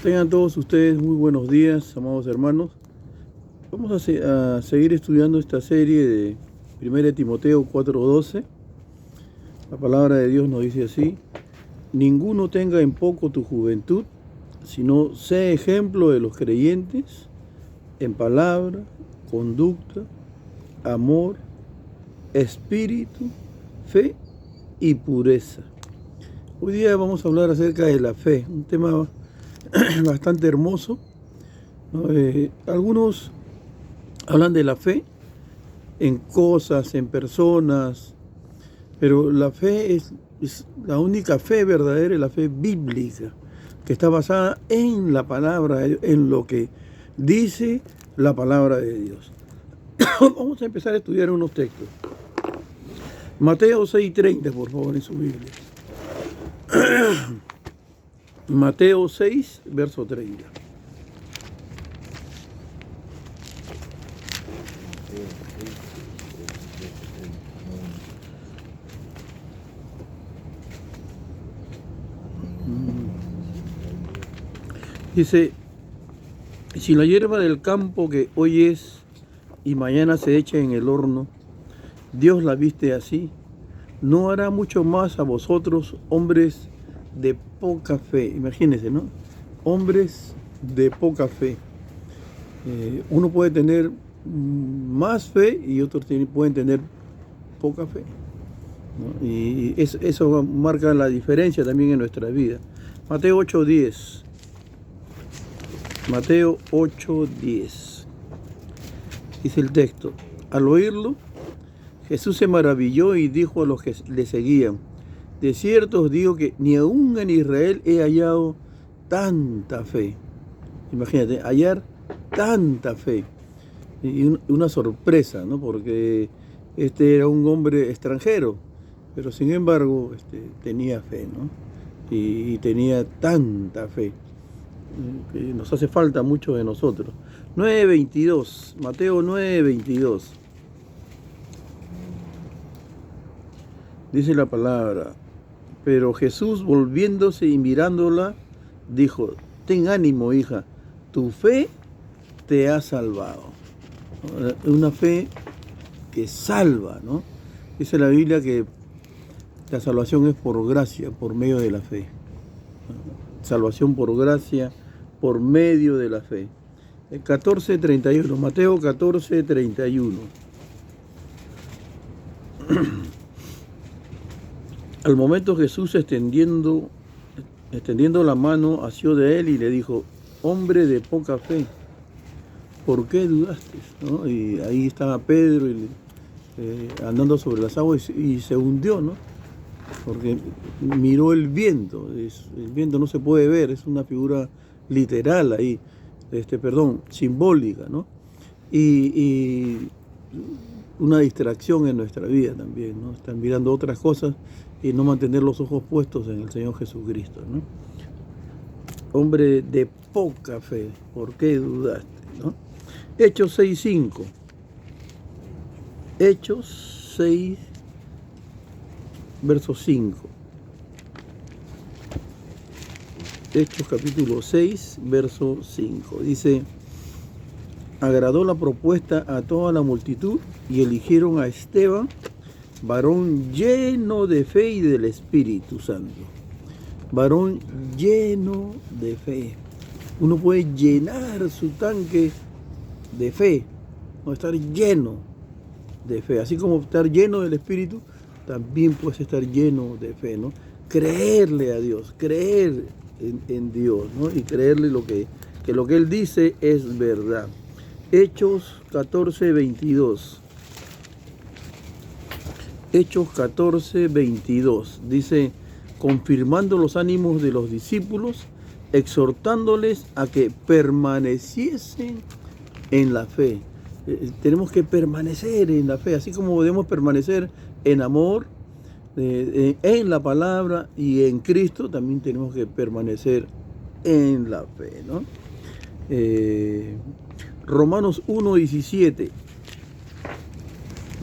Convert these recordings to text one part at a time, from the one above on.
Tengan todos ustedes muy buenos días, amados hermanos. Vamos a seguir estudiando esta serie de 1 Timoteo 4:12. La palabra de Dios nos dice así: ninguno tenga en poco tu juventud, sino sé ejemplo de los creyentes en palabra, conducta, amor, espíritu, fe y pureza. Hoy día vamos a hablar acerca de la fe, un tema bastante hermoso, ¿no? Algunos hablan de la fe en cosas, en personas, pero la fe es la única fe verdadera, es la fe bíblica, que está basada en la palabra, en lo que dice la palabra de Dios. Vamos a empezar a estudiar unos textos. Mateo 6:30, por favor, en su Biblia. Mateo 6, verso 30. Dice: si la hierba del campo que hoy es y mañana se echa en el horno, Dios la viste así, ¿no hará mucho más a vosotros, hombres de poca fe? Imagínense, ¿no? Hombres de poca fe. Uno puede tener más fe y otros pueden tener poca fe, ¿no? Y eso marca la diferencia también en nuestra vida. Mateo 8:10. Mateo 8:10. Dice el texto: al oírlo, Jesús se maravilló y dijo a los que le seguían: de cierto os digo que ni aún en Israel he hallado tanta fe. Imagínate, hallar tanta fe. Y una sorpresa, ¿no? Porque este era un hombre extranjero, pero sin embargo tenía fe, ¿no? Y tenía tanta fe, que nos hace falta mucho de nosotros. 9:22, Mateo 9:22. Dice la palabra: pero Jesús, volviéndose y mirándola, dijo: ten ánimo, hija, tu fe te ha salvado. Una fe que salva, ¿no? Dice la Biblia que la salvación es por gracia, por medio de la fe. Salvación por gracia, por medio de la fe. 14:31, Mateo 14:31. Al momento Jesús, extendiendo la mano, asió de él y le dijo: hombre de poca fe, ¿por qué dudaste? ¿No? Y ahí estaba Pedro andando sobre las aguas y se hundió, ¿no? Porque miró el viento. El viento no se puede ver, es una figura literal ahí, simbólica, ¿no? Y una distracción en nuestra vida también, ¿no? Estar mirando otras cosas y no mantener los ojos puestos en el Señor Jesucristo, ¿no? Hombre de poca fe, ¿por qué dudaste? ¿No? Hechos 6:5. Hechos 6, verso 5. Hechos capítulo 6, verso 5. Dice: agradó la propuesta a toda la multitud y eligieron a Esteban, varón lleno de fe y del Espíritu Santo. Varón lleno de fe. Uno puede llenar su tanque de fe, no estar lleno de fe. Así como estar lleno del Espíritu, también puedes estar lleno de fe, ¿no? Creerle a Dios, creer en Dios, ¿no? Y creerle que lo que Él dice es verdad. Hechos 14:22. Hechos 14:22. Dice: confirmando los ánimos de los discípulos, exhortándoles a que permaneciesen en la fe. Tenemos que permanecer en la fe, así como debemos permanecer en amor, en la palabra y en Cristo, también tenemos que permanecer en la fe, ¿no? Romanos 1:17.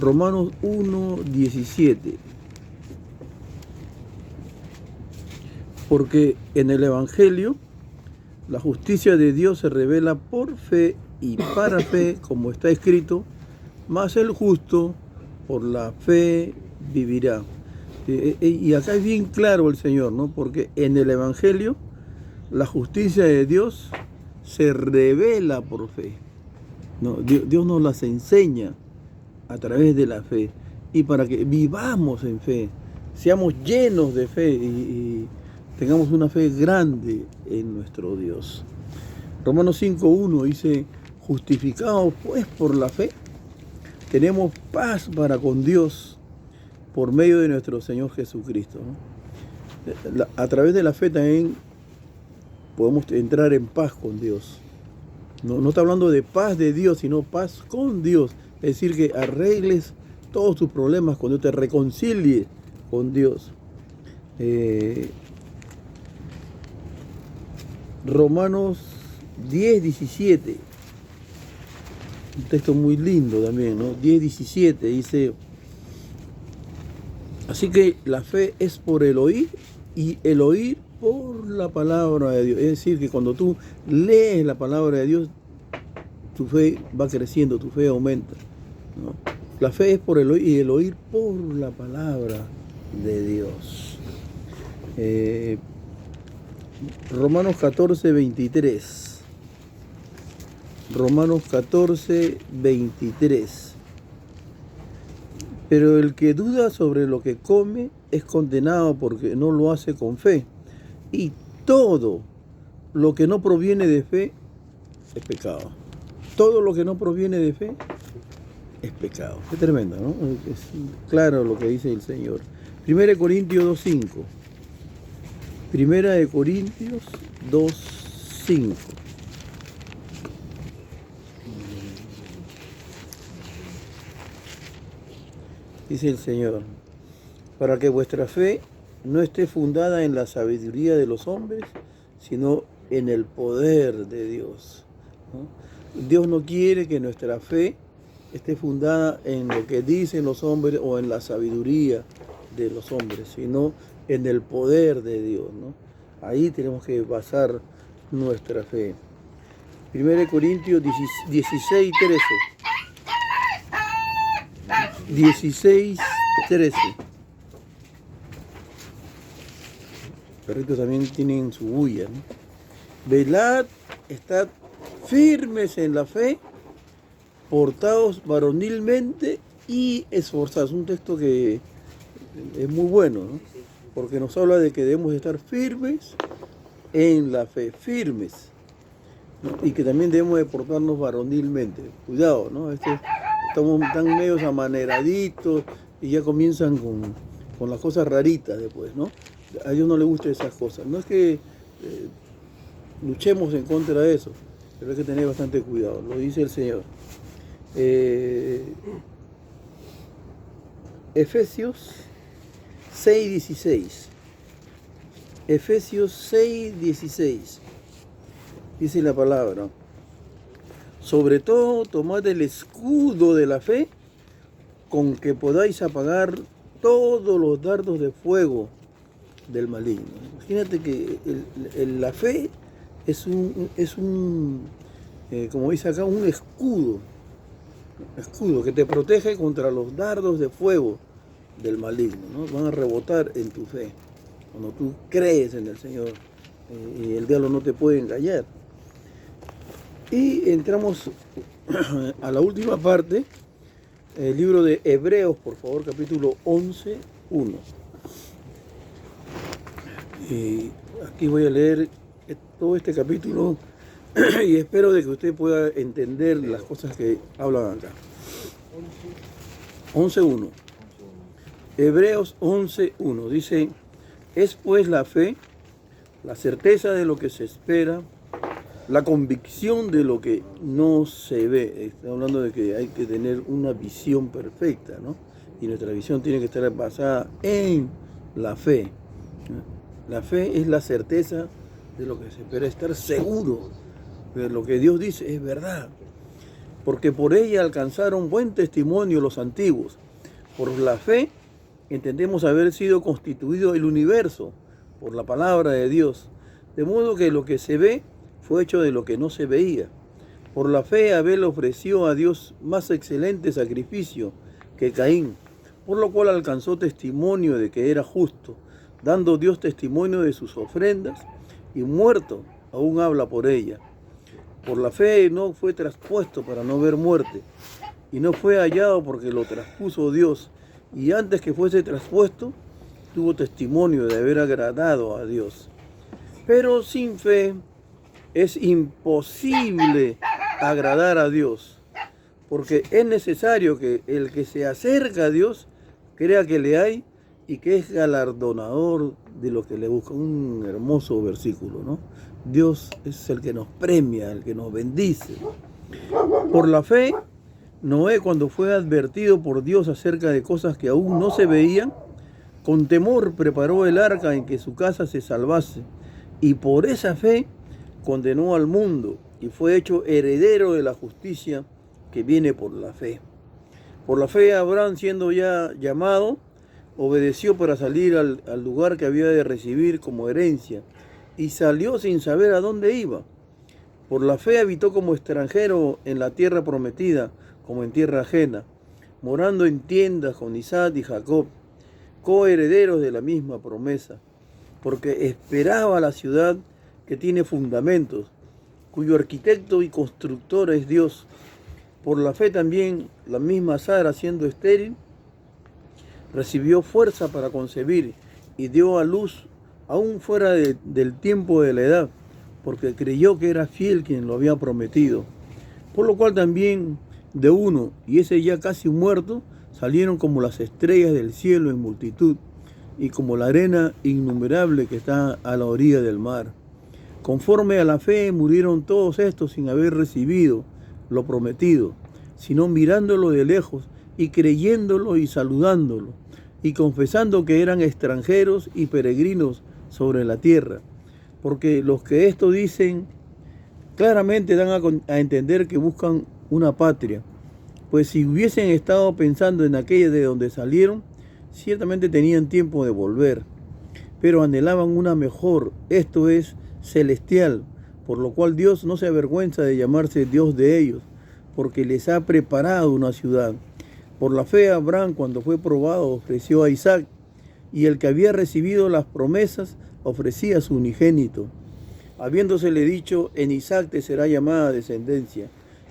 Romanos 1:17. Porque en el Evangelio La justicia de Dios se revela por fe y para fe, como está escrito, mas el justo por la fe vivirá. Y acá es bien claro el Señor, ¿no? Porque en el Evangelio la justicia de Dios se revela por fe, ¿no? Dios nos las enseña a través de la fe, y para que vivamos en fe, seamos llenos de fe y tengamos una fe grande en nuestro Dios. Romanos 5:1 dice: justificados pues por la fe, tenemos paz para con Dios por medio de nuestro Señor Jesucristo, ¿no? A través de la fe también podemos entrar en paz con Dios. No está hablando de paz de Dios, sino paz con Dios. Es decir, que arregles todos tus problemas cuando te reconcilies con Dios. Romanos 10:17. Un texto muy lindo también, ¿no? 10:17 dice: así que la fe es por el oír, y el oír por la palabra de Dios. Es decir, que cuando tú lees la palabra de Dios, tu fe va creciendo, tu fe aumenta, ¿no? La fe es por el oír, y el oír por la palabra de Dios. Romanos 14:23. Romanos 14:23. Pero el que duda sobre lo que come es condenado porque no lo hace con fe. Y todo lo que no proviene de fe es pecado. Todo lo que no proviene de fe es pecado. Qué tremendo, ¿no? Es claro lo que dice el Señor. 1 Corintios 2:5. 1 Corintios 2:5. Dice el Señor: para que vuestra fe no esté fundada en la sabiduría de los hombres, sino en el poder de Dios, ¿no? Dios no quiere que nuestra fe esté fundada en lo que dicen los hombres o en la sabiduría de los hombres, sino en el poder de Dios, ¿no? Ahí tenemos que basar nuestra fe. 1 Corintios 16:13. 16:13. Los perritos también tienen su bulla, ¿no? Velad, estad firmes en la fe, portaos varonilmente y esforzados. Un texto que es muy bueno, ¿no? Porque nos habla de que debemos estar firmes en la fe, firmes, ¿no? Y que también debemos de portarnos varonilmente. Cuidado, ¿no? Estamos tan medios amaneraditos y ya comienzan con las cosas raritas después, ¿no? A Dios no le gustan esas cosas. No es que luchemos en contra de eso, pero hay que tener bastante cuidado. Lo dice el Señor. Efesios 6:16. Efesios 6:16. Dice la palabra: sobre todo, tomad el escudo de la fe, con que podáis apagar todos los dardos de fuego del maligno. Imagínate que la fe es un como dice acá, un escudo que te protege contra los dardos de fuego del maligno, ¿no? Van a rebotar en tu fe cuando tú crees en el Señor, y el diablo no te puede engañar. Y entramos a la última parte, el libro de Hebreos, por favor, capítulo 11:1. Y aquí voy a leer todo este capítulo y espero de que usted pueda entender las cosas que hablan acá. 11:1. Hebreos 11:1 dice: es pues la fe, la certeza de lo que se espera, la convicción de lo que no se ve. Está hablando de que hay que tener una visión perfecta, ¿no? Y nuestra visión tiene que estar basada en la fe. La fe es la certeza de lo que se espera, estar seguro de lo que Dios dice es verdad. Porque por ella alcanzaron buen testimonio los antiguos. Por la fe entendemos haber sido constituido el universo por la palabra de Dios. De modo que lo que se ve fue hecho de lo que no se veía. Por la fe Abel ofreció a Dios más excelente sacrificio que Caín, por lo cual alcanzó testimonio de que era justo, dando Dios testimonio de sus ofrendas, y muerto aún habla por ella. Por la fe no fue traspuesto para no ver muerte, y no fue hallado porque lo traspuso Dios, y antes que fuese traspuesto, tuvo testimonio de haber agradado a Dios. Pero sin fe es imposible agradar a Dios, porque es necesario que el que se acerca a Dios crea que le hay y que es galardonador de lo que le busca. Un hermoso versículo, ¿no? Dios es el que nos premia, el que nos bendice. Por la fe, Noé, cuando fue advertido por Dios acerca de cosas que aún no se veían, con temor preparó el arca en que su casa se salvase, y por esa fe condenó al mundo y fue hecho heredero de la justicia que viene por la fe. Por la fe Abraham, siendo ya llamado, obedeció para salir al lugar que había de recibir como herencia, y salió sin saber a dónde iba. Por la fe habitó como extranjero en la tierra prometida, como en tierra ajena, morando en tiendas con Isaac y Jacob, coherederos de la misma promesa, porque esperaba la ciudad que tiene fundamentos, cuyo arquitecto y constructor es Dios. Por la fe también la misma Sara, siendo estéril, recibió fuerza para concebir y dio a luz aún fuera del tiempo de la edad, porque creyó que era fiel quien lo había prometido. Por lo cual también de uno, y ese ya casi muerto, salieron como las estrellas del cielo en multitud, y como la arena innumerable que está a la orilla del mar. Conforme a la fe murieron todos estos sin haber recibido lo prometido, sino mirándolo de lejos y creyéndolo y saludándolo, y confesando que eran extranjeros y peregrinos sobre la tierra. Porque los que esto dicen claramente dan a entender que buscan una patria, pues si hubiesen estado pensando en aquella de donde salieron, ciertamente tenían tiempo de volver, pero anhelaban una mejor, esto es, celestial, por lo cual Dios no se avergüenza de llamarse Dios de ellos, porque les ha preparado una ciudad. Por la fe Abraham, cuando fue probado, ofreció a Isaac, y el que había recibido las promesas ofrecía a su unigénito, habiéndosele dicho, en Isaac te será llamada descendencia,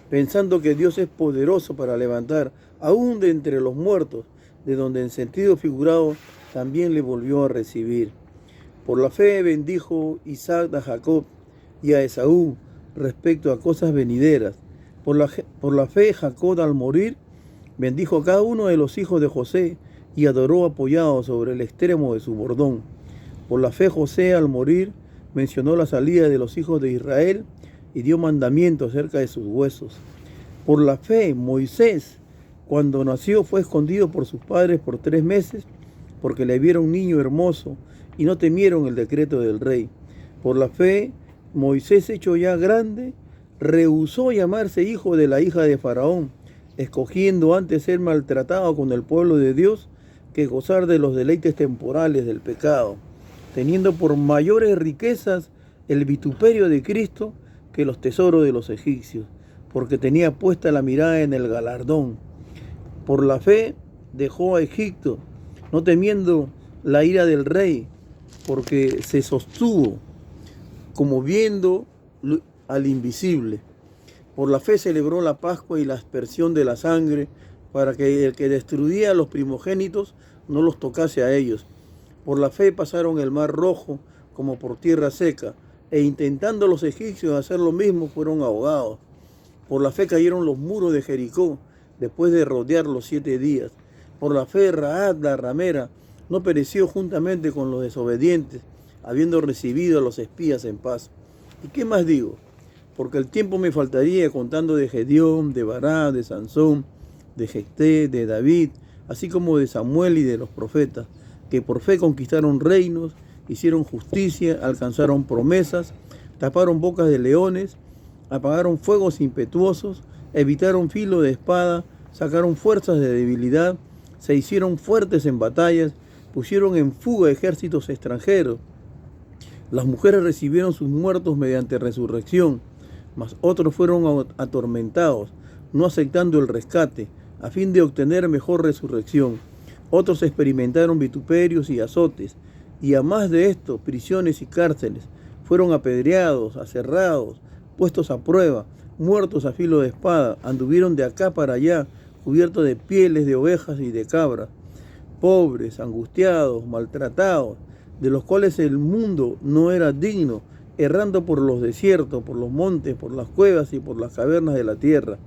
pensando que Dios es poderoso para levantar aún de entre los muertos, de donde en sentido figurado también le volvió a recibir. Por la fe bendijo Isaac a Jacob y a Esaú respecto a cosas venideras. Por la fe Jacob, al morir, bendijo a cada uno de los hijos de José y adoró apoyado sobre el extremo de su bordón. Por la fe José, al morir, mencionó la salida de los hijos de Israel y dio mandamiento acerca de sus huesos. Por la fe Moisés, cuando nació, fue escondido por sus padres por 3 meses, porque le vieron niño hermoso y no temieron el decreto del rey. Por la fe Moisés, hecho ya grande, rehusó llamarse hijo de la hija de Faraón, escogiendo antes ser maltratado con el pueblo de Dios que gozar de los deleites temporales del pecado, teniendo por mayores riquezas el vituperio de Cristo que los tesoros de los egipcios, porque tenía puesta la mirada en el galardón. Por la fe dejó a Egipto, no temiendo la ira del rey, porque se sostuvo como viendo al invisible. Por la fe celebró la Pascua y la aspersión de la sangre, para que el que destruía a los primogénitos no los tocase a ellos. Por la fe pasaron el mar Rojo como por tierra seca, e intentando los egipcios hacer lo mismo, fueron ahogados. Por la fe cayeron los muros de Jericó, después de rodearlos 7 días. Por la fe Rahab la ramera no pereció juntamente con los desobedientes, habiendo recibido a los espías en paz. ¿Y qué más digo? Porque el tiempo me faltaría contando de Gedeón, de Barak, de Sansón, de Jefté, de David, así como de Samuel y de los profetas, que por fe conquistaron reinos, hicieron justicia, alcanzaron promesas, taparon bocas de leones, apagaron fuegos impetuosos, evitaron filo de espada, sacaron fuerzas de debilidad, se hicieron fuertes en batallas, pusieron en fuga ejércitos extranjeros, Las mujeres recibieron sus muertos mediante resurrección, mas otros fueron atormentados, no aceptando el rescate, a fin de obtener mejor resurrección. Otros experimentaron vituperios y azotes, y a más de esto, prisiones y cárceles. Fueron apedreados, aserrados, puestos a prueba, muertos a filo de espada, anduvieron de acá para allá, cubiertos de pieles de ovejas y de cabras, pobres, angustiados, maltratados, de los cuales el mundo no era digno, errando por los desiertos, por los montes, por las cuevas y por las cavernas de la tierra.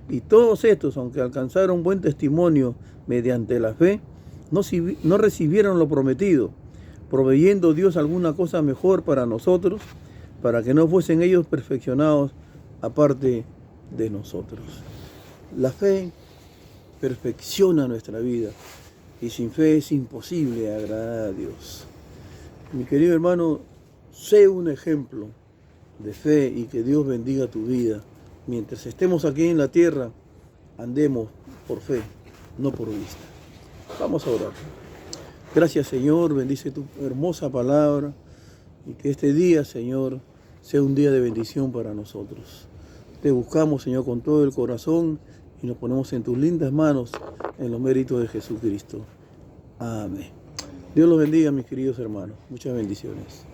Y todos estos, aunque alcanzaron buen testimonio mediante la fe, no recibieron lo prometido, proveyendo Dios alguna cosa mejor para nosotros, para que no fuesen ellos perfeccionados aparte de nosotros. La fe perfecciona nuestra vida, y sin fe es imposible agradar a Dios. Mi querido hermano, sé un ejemplo de fe y que Dios bendiga tu vida. Mientras estemos aquí en la tierra, andemos por fe, no por vista. Vamos a orar. Gracias, Señor, bendice tu hermosa palabra y que este día, Señor, sea un día de bendición para nosotros. Te buscamos, Señor, con todo el corazón y nos ponemos en tus lindas manos en los méritos de Jesucristo. Amén. Dios los bendiga, mis queridos hermanos. Muchas bendiciones.